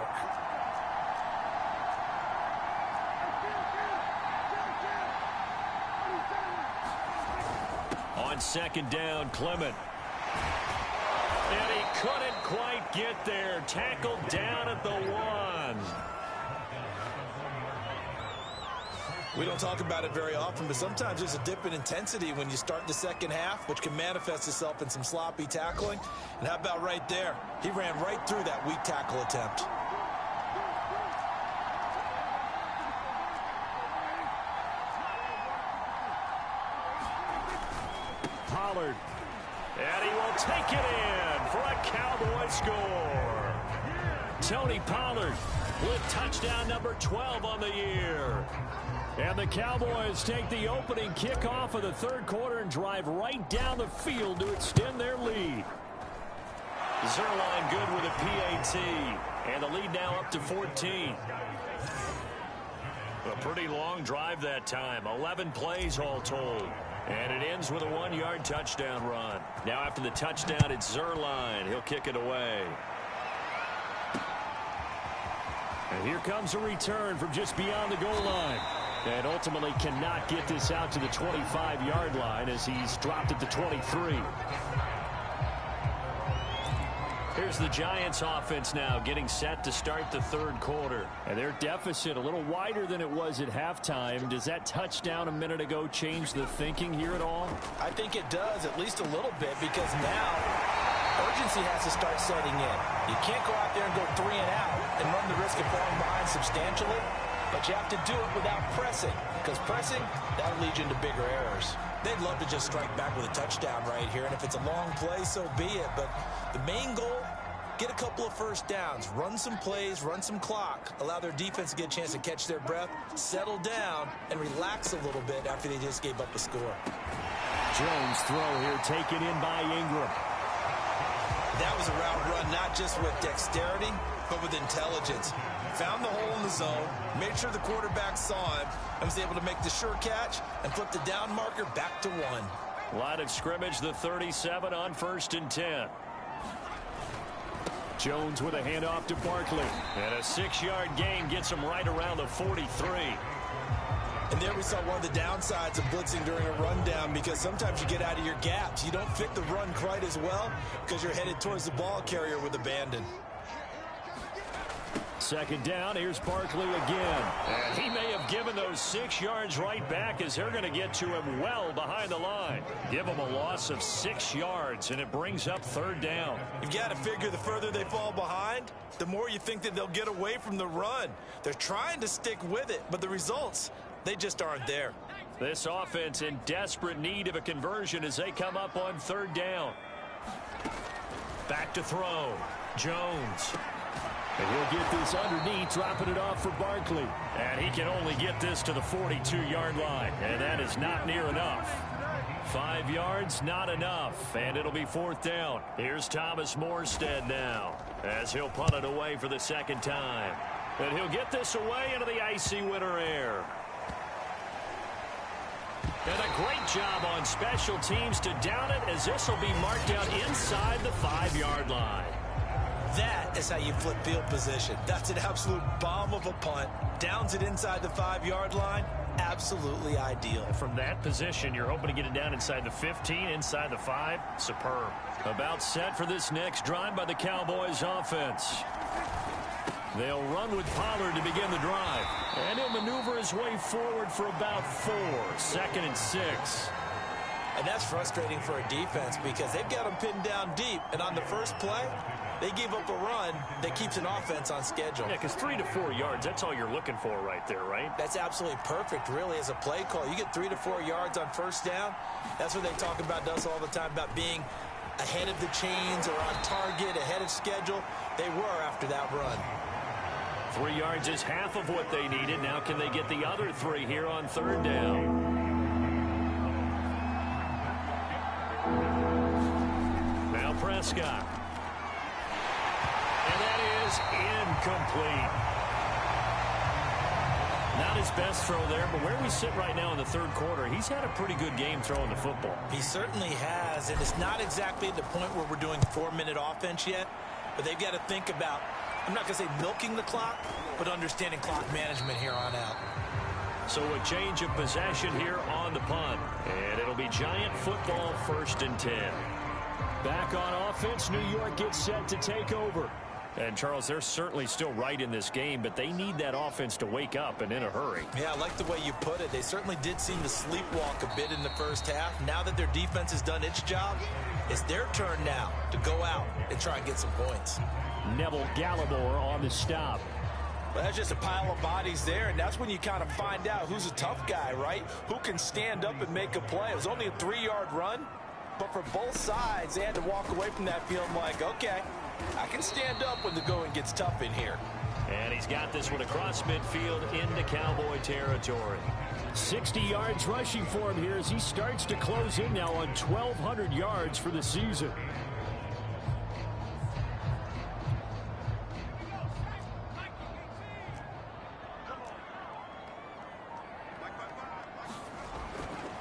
On second down, Clement. And he couldn't quite get there. Tackled down at the 1. We don't talk about it very often, but sometimes there's a dip in intensity when you start the second half, which can manifest itself in some sloppy tackling. And how about right there? He ran right through that weak tackle attempt. Pollard. And he will take it in for a Cowboy score. Tony Pollard with touchdown number 12 on the year. And the Cowboys take the opening kickoff of the third quarter and drive right down the field to extend their lead. Zuerlein good with a PAT. And the lead now up to 14. A pretty long drive that time. 11 plays all told. And it ends with a 1-yard touchdown run. Now after the touchdown, it's Zuerlein. He'll kick it away. And here comes a return from just beyond the goal line. And ultimately cannot get this out to the 25-yard line as he's dropped at the 23. Here's the Giants offense now getting set to start the third quarter. And their deficit a little wider than it was at halftime. Does that touchdown a minute ago change the thinking here at all? I think it does, at least a little bit, because now urgency has to start setting in. You can't go out there and go 3 and out and run the risk of falling behind substantially, but you have to do it without pressing, because pressing, that'll lead you into bigger errors. They'd love to just strike back with a touchdown right here, and if it's a long play, so be it. But the main goal, get a couple of first downs, run some plays, run some clock, allow their defense to get a chance to catch their breath, settle down, and relax a little bit after they just gave up a score. Jones throw here taken in by Ingram. That was a route run not just with dexterity, but with intelligence. Found the hole in the zone, made sure the quarterback saw him, and was able to make the sure catch and flip the down marker back to 1. Line of scrimmage, the 37 on 1st and 10. Jones with a handoff to Barkley. And a 6-yard gain gets him right around the 43. And there we saw one of the downsides of blitzing during a rundown, because sometimes you get out of your gaps. You don't fit the run quite as well because you're headed towards the ball carrier with abandon. Second down, here's Barkley again. And he may have given those 6 yards right back as they're going to get to him well behind the line. Give him a loss of 6 yards, and it brings up 3rd down. You've got to figure the further they fall behind, the more you think that they'll get away from the run. They're trying to stick with it, but the results, they just aren't there. This offense in desperate need of a conversion as they come up on 3rd down. Back to throw. Jones. And he'll get this underneath, dropping it off for Barkley. And he can only get this to the 42-yard line. And that is not near enough. 5 yards, not enough. And it'll be 4th down. Here's Thomas Morstead now as he'll punt it away for the 2nd time. And he'll get this away into the icy winter air. And a great job on special teams to down it as this will be marked out inside the 5-yard line. That is how you flip field position. That's an absolute bomb of a punt. Downs it inside the 5-yard line. Absolutely ideal. From that position, you're hoping to get it down inside the 15, inside the 5. Superb. About set for this next drive by the Cowboys offense. They'll run with Pollard to begin the drive. And he'll maneuver his way forward for about 4. 2nd and 6. And that's frustrating for a defense because they've got them pinned down deep. And on the first play, they give up a run that keeps an offense on schedule. Yeah, because 3 to 4 yards, that's all you're looking for right there, right? That's absolutely perfect, really, as a play call. You get 3 to 4 yards on 1st down. That's what they talk about us all the time, about being ahead of the chains or on target, ahead of schedule. They were after that run. 3 yards is half of what they needed. Now can they get the other 3 here on 3rd down? Now Prescott. And that is incomplete. Not his best throw there, but where we sit right now in the third quarter, he's had a pretty good game throwing the football. He certainly has, and it's not exactly at the point where we're doing 4-minute offense yet, but they've got to think about, I'm not going to say milking the clock, but understanding clock management here on out. So a change of possession here on the punt, and it'll be Giant football 1st and 10. Back on offense, New York gets set to take over. And, Charles, they're certainly still right in this game, but they need that offense to wake up and in a hurry. Yeah, I like the way you put it. They certainly did seem to sleepwalk a bit in the first half. Now that their defense has done its job, it's their turn now to go out and try and get some points. Neville Gallimore on the stop. Well, that's just a pile of bodies there, and that's when you kind of find out who's a tough guy, right? Who can stand up and make a play. It was only a 3-yard run, but for both sides, they had to walk away from that feeling like, okay, I can stand up when the going gets tough in here. And he's got this one across midfield into Cowboy territory. 60 yards rushing for him here as he starts to close in now on 1,200 yards for the season.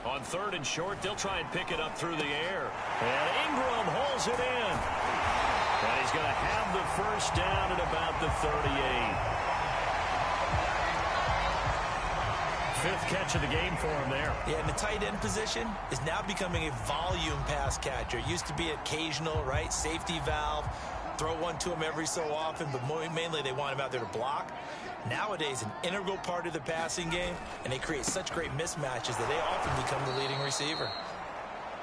On 3rd and short, they'll try and pick it up through the air. And Ingram holds it in. And he's going to have the first down at about the 38. 5th catch of the game for him there. Yeah, and the tight end position is now becoming a volume pass catcher. It used to be occasional, right? Safety valve. Throw one to him every so often, but mainly they want him out there to block. Nowadays, an integral part of the passing game, and they create such great mismatches that they often become the leading receiver.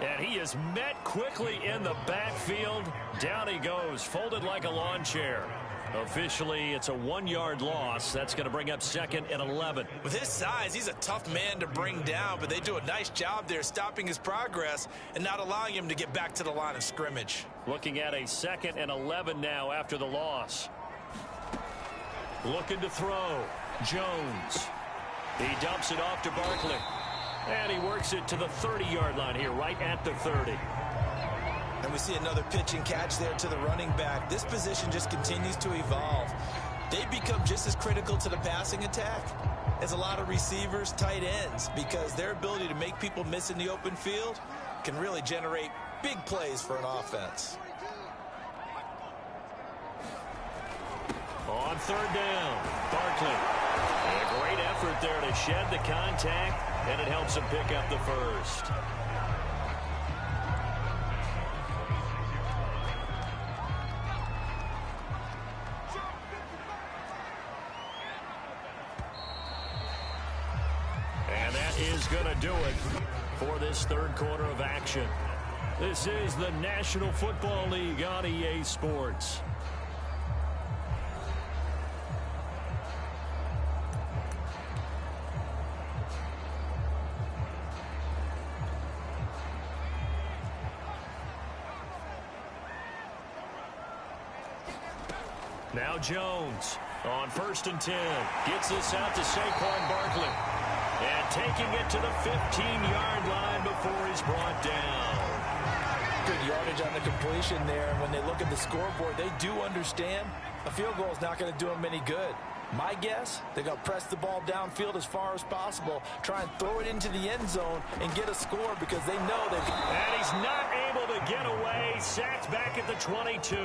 And he is met quickly in the backfield. Down he goes, folded like a lawn chair. Officially, it's a 1-yard loss. That's going to bring up 2nd and 11. With his size, he's a tough man to bring down, but they do a nice job there stopping his progress and not allowing him to get back to the line of scrimmage. Looking at a 2nd and 11 now after the loss. Looking to throw. Jones. He dumps it off to Barkley. And he works it to the 30-yard line here, right at the 30. And we see another pitch and catch there to the running back. This position just continues to evolve. They become just as critical to the passing attack as a lot of receivers, tight ends, because their ability to make people miss in the open field can really generate big plays for an offense. On 3rd down, Barkley. And a great effort there to shed the contact, and it helps him pick up the first. And that is going to do it for this third quarter of action. This is the National Football League on EA Sports. Now Jones on 1st and 10. Gets this out to Saquon Barkley. And taking it to the 15-yard line before he's brought down. Good yardage on the completion there. When they look at the scoreboard, they do understand a field goal is not going to do them any good. My guess, they're going to press the ball downfield as far as possible, try and throw it into the end zone and get a score because they know they've got... And he's not able to get away. Sacked back at the 22.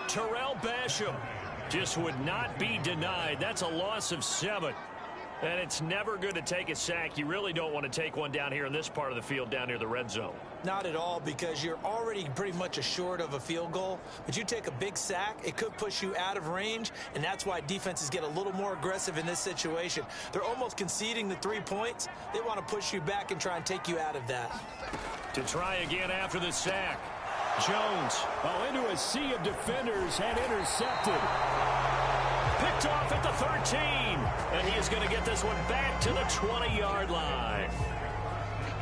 Terrell Basham just would not be denied. That's a loss of 7. And it's never good to take a sack. You really don't want to take one down here in this part of the field down near the red zone. Not at all, because you're already pretty much assured of a field goal. But you take a big sack, it could push you out of range, and that's why defenses get a little more aggressive in this situation. They're almost conceding the 3 points. They want to push you back and try and take you out of that. To try again after the sack. Jones, into a sea of defenders and intercepted. Picked off at the 13. And he is going to get this one back to the 20-yard line.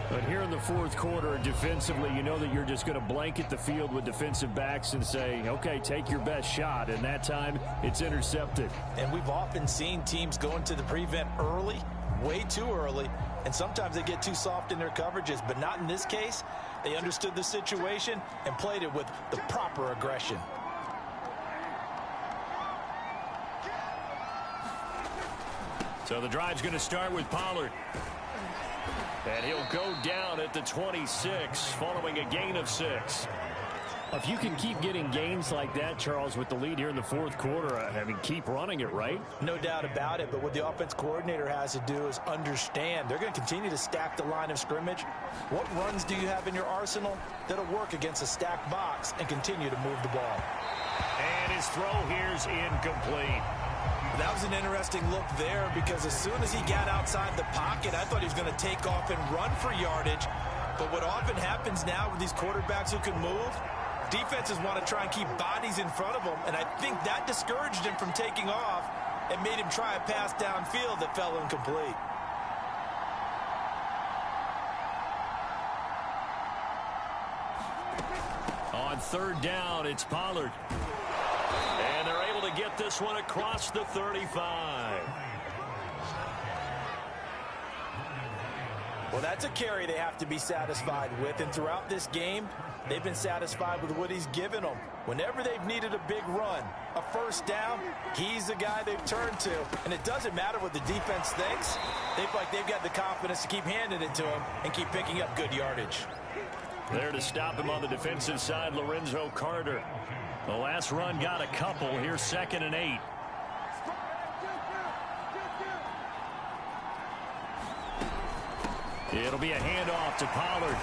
But here in the fourth quarter, defensively, you know that you're just going to blanket the field with defensive backs and say, okay, take your best shot. And that time, it's intercepted. And we've often seen teams go into the prevent early, way too early, and sometimes they get too soft in their coverages. But not in this case. They understood the situation and played it with the proper aggression. So the drive's going to start with Pollard. And he'll go down at the 26 following a gain of 6. If you can keep getting gains like that, Charles, with the lead here in the fourth quarter, I mean, keep running it, right? No doubt about it, but what the offense coordinator has to do is understand they're going to continue to stack the line of scrimmage. What runs do you have in your arsenal that'll work against a stacked box and continue to move the ball? And his throw here's incomplete. That was an interesting look there because as soon as he got outside the pocket, I thought he was going to take off and run for yardage. But what often happens now with these quarterbacks who can move, defenses want to try and keep bodies in front of them, and I think that discouraged him from taking off and made him try a pass downfield that fell incomplete. On third down, it's Pollard. And they're able to get this one across the 35. Well, that's a carry they have to be satisfied with, and throughout this game, they've been satisfied with what he's given them. Whenever they've needed a big run, a first down, he's the guy they've turned to. And it doesn't matter what the defense thinks. They feel like they've got the confidence to keep handing it to him and keep picking up good yardage. There to stop him on the defensive side, Lorenzo Carter. The last run got a couple. Here's 2nd and 8. It'll be a handoff to Pollard.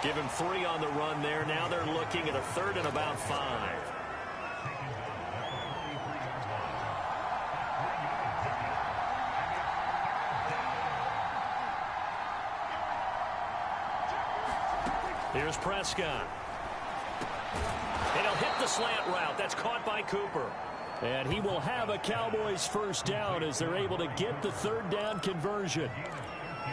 Give him 3 on the run there. Now they're looking at a 3rd and about 5. Here's Prescott. And he'll hit the slant route. That's caught by Cooper. And he will have a Cowboys first down as they're able to get the 3rd down conversion.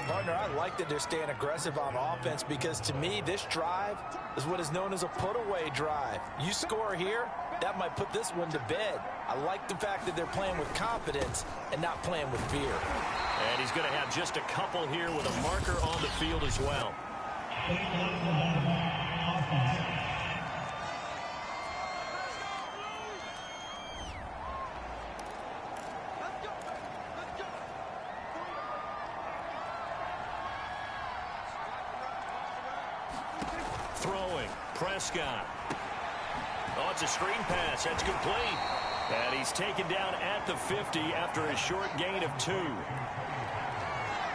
Partner, I like that they're staying aggressive on offense because to me, this drive is what is known as a put-away drive. You score here, that might put this one to bed. I like the fact that they're playing with confidence and not playing with fear. And he's going to have just a couple here with a marker on the field as well. Throwing, Prescott. Oh, it's a screen pass. That's complete. And he's taken down at the 50 after a short gain of 2.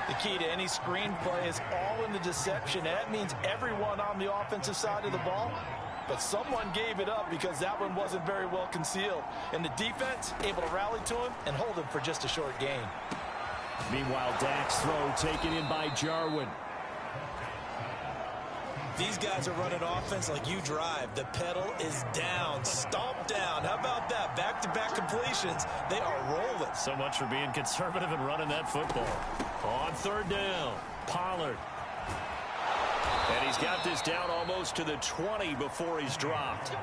The key to any screen play is all in the deception. That means everyone on the offensive side of the ball, but someone gave it up because that one wasn't very well concealed. And the defense able to rally to him and hold him for just a short gain. Meanwhile, Dak's throw taken in by Jarwin. These guys are running offense like you drive. The pedal is down, stomp down. How about that? Back-to-back completions. They are rolling. So much for being conservative and running that football. On 3rd down, Pollard. And he's got this down almost to the 20 before he's dropped.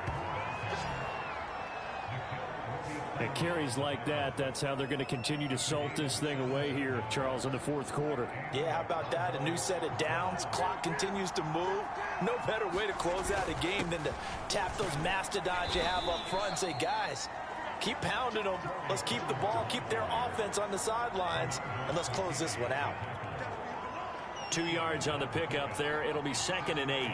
At carries like that, that's how they're going to continue to salt this thing away here, Charles, in the fourth quarter. Yeah, how about that? A new set of downs. Clock continues to move. No better way to close out a game than to tap those mastodons you have up front and say, guys, keep pounding them. Let's keep the ball, keep their offense on the sidelines, and let's close this one out. 2 yards on the pickup there. It'll be 2nd and 8.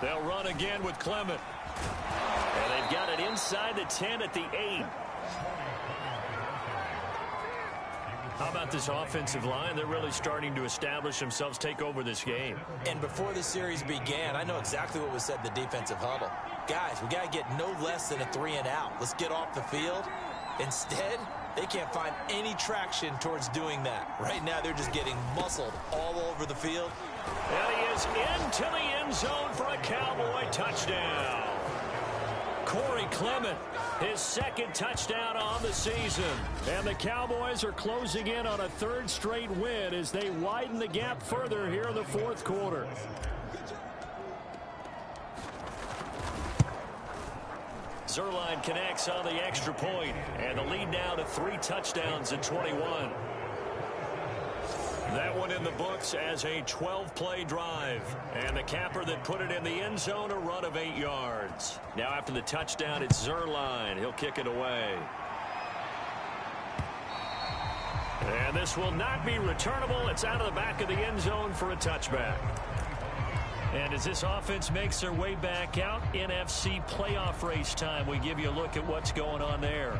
They'll run again with Clement. And they've got it inside the 10 at the 8. How about this offensive line? They're really starting to establish themselves, take over this game. And before the series began, I know exactly what was said in the defensive huddle. Guys, we got to get no less than a 3 and out. Let's get off the field. Instead, they can't find any traction towards doing that. Right now, they're just getting muscled all over the field. And he is into the end zone for a Cowboy touchdown. Corey Clement, his 2nd touchdown on the season. And the Cowboys are closing in on a 3rd straight win as they widen the gap further here in the fourth quarter. Zuerlein connects on the extra point, and the lead now to 3 touchdowns in 21. That one in the books as a 12-play drive. And the capper that put it in the end zone, a run of 8 yards. Now after the touchdown, it's Zuerlein. He'll kick it away. And this will not be returnable. It's out of the back of the end zone for a touchback. And as this offense makes their way back out, NFC playoff race time, we give you a look at what's going on there.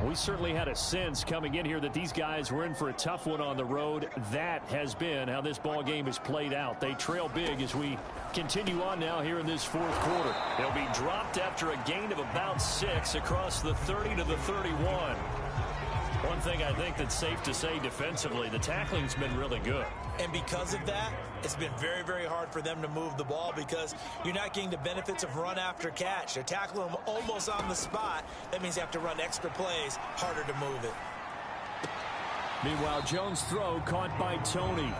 We certainly had a sense coming in here that these guys were in for a tough one on the road. That has been how this ball game has played out. They trail big as we continue on now here in this fourth quarter. They'll be dropped after a gain of about 6 across the 30 to the 31. One thing I think that's safe to say defensively, the tackling's been really good. And because of that, it's been very, very hard for them to move the ball because you're not getting the benefits of run after catch. They're tackling them almost on the spot. That means you have to run extra plays, harder to move it. Meanwhile, Jones' throw caught by Toney.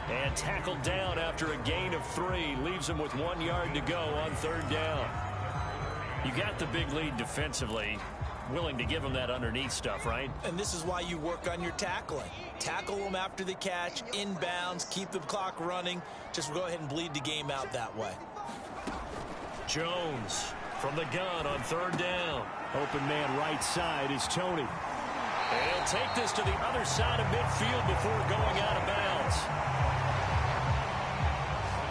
And tackled down after a gain of 3. Leaves him with 1 yard to go on 3rd down. You got the big lead defensively. Willing to give them that underneath stuff, right? And this is why you work on your tackling. Tackle them after the catch, inbounds, keep the clock running. Just go ahead and bleed the game out that way. Jones from the gun on 3rd down. Open man right side is Toney. And he'll take this to the other side of midfield before going out of bounds.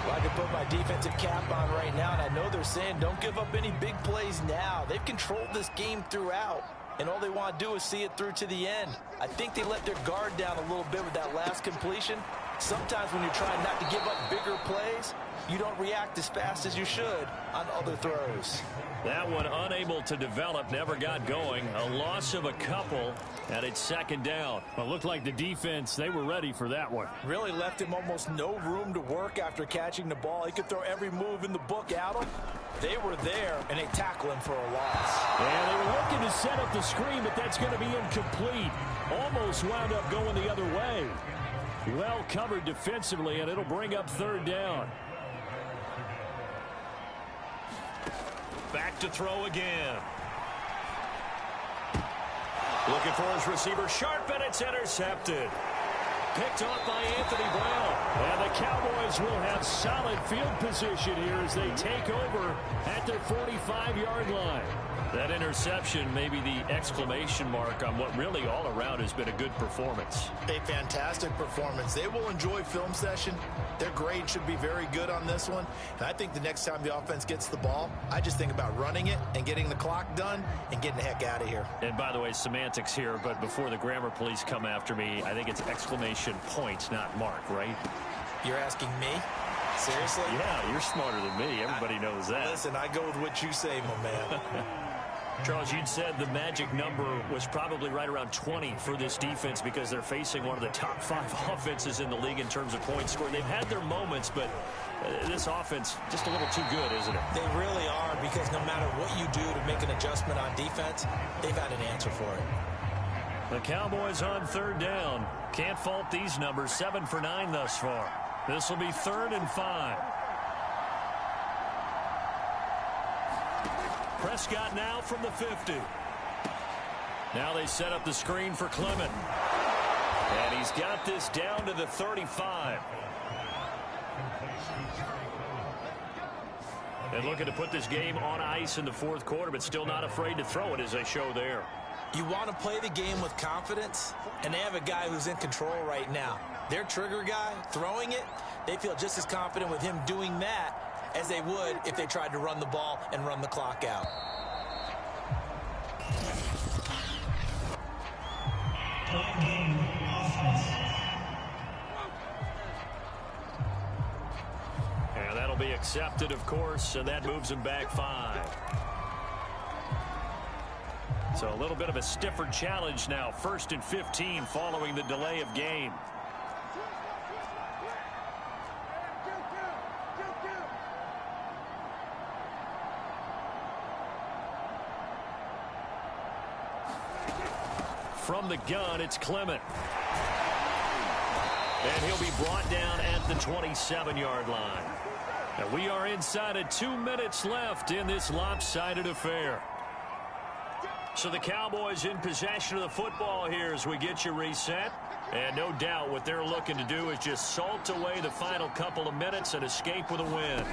Well, I can put my defensive cap on right now, and I know they're saying don't give up any big plays now. They've controlled this game throughout, and all they want to do is see it through to the end. I think they let their guard down a little bit with that last completion. Sometimes when you're trying not to give up bigger plays, you don't react as fast as you should on other throws. That one unable to develop, never got going. A loss of a couple, and it's 2nd down. Well, it looked like the defense, they were ready for that one. Really left him almost no room to work after catching the ball. He could throw every move in the book at him. They were there, and they tackle him for a loss. And they were looking to set up the screen, but that's going to be incomplete. Almost wound up going the other way. Well covered defensively, and it'll bring up 3rd down. Back to throw again. Looking for his receiver, Sharp, and it's intercepted. Picked off by Anthony Brown. And the Cowboys will have solid field position here as they take over at their 45-yard line. That interception may be the exclamation mark on what really all around has been a good performance. A fantastic performance. They will enjoy film session. Their grade should be very good on this one. And I think the next time the offense gets the ball, I just think about running it and getting the clock done and getting the heck out of here. And by the way, semantics here, but before the grammar police come after me, I think it's exclamation point, not mark, right? You're asking me? Seriously? Yeah, you're smarter than me. Everybody knows that. Listen, I go with what you say, my man. Charles, you'd said the magic number was probably right around 20 for this defense because they're facing one of the top 5 offenses in the league in terms of points scored. They've had their moments, but this offense just a little too good, isn't it? They really are, because no matter what you do to make an adjustment on defense, they've had an answer for it. The Cowboys on 3rd down. Can't fault these numbers. 7 for 9 thus far. This will be 3rd and 5. Prescott now from the 50. Now they set up the screen for Clement. And he's got this down to the 35. And looking to put this game on ice in the 4th quarter, but still not afraid to throw it as they show there. You want to play the game with confidence, and they have a guy who's in control right now. Their trigger guy, throwing it, they feel just as confident with him doing that as they would if they tried to run the ball and run the clock out. And that'll be accepted, of course, and that moves him back 5. So a little bit of a stiffer challenge now. 1st and 15 following the delay of game. From the gun, it's Clement. And he'll be brought down at the 27-yard line. And we are inside of 2 minutes left in this lopsided affair. So the Cowboys in possession of the football here as we get you reset. And no doubt what they're looking to do is just salt away the final couple of minutes and escape with a win.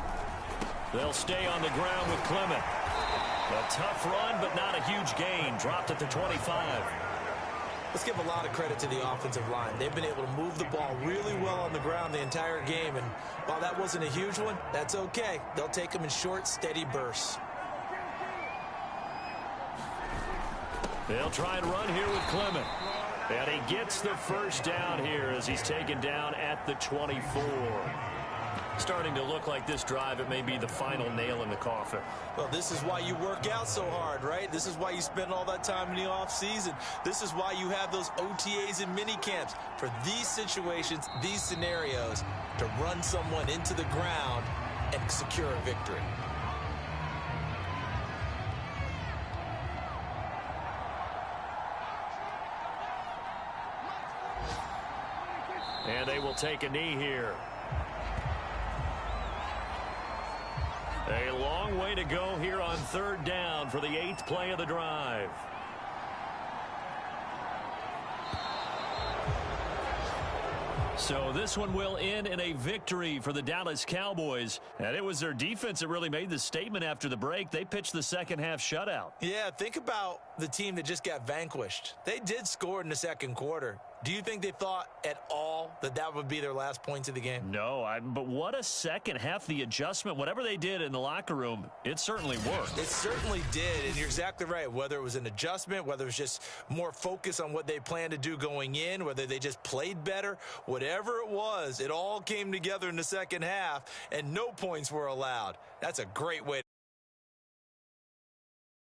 They'll stay on the ground with Clement. A tough run, but not a huge gain. Dropped at the 25. Let's give a lot of credit to the offensive line. They've been able to move the ball really well on the ground the entire game. And while that wasn't a huge one, that's okay. They'll take them in short, steady bursts. They'll try and run here with Clement. And he gets the first down here as he's taken down at the 24. Starting to look like this drive, it may be the final nail in the coffin. Well, this is why you work out so hard, right? This is why you spend all that time in the offseason. This is why you have those OTAs and mini camps for these situations, these scenarios, to run someone into the ground and secure a victory. And they will take a knee here. A long way to go here on third down for the 8th play of the drive. So this one will end in a victory for the Dallas Cowboys. And it was their defense that really made the statement after the break. They pitched the second half shutout. Yeah, think about the team that just got vanquished. They did score in the second quarter. Do you think they thought at all that that would be their last points of the game? No, but what a second half. The adjustment, whatever they did in the locker room, it certainly worked. It certainly did, and you're exactly right. Whether it was an adjustment, whether it was just more focus on what they planned to do going in, whether they just played better, whatever it was, it all came together in the second half, and no points were allowed. That's a great way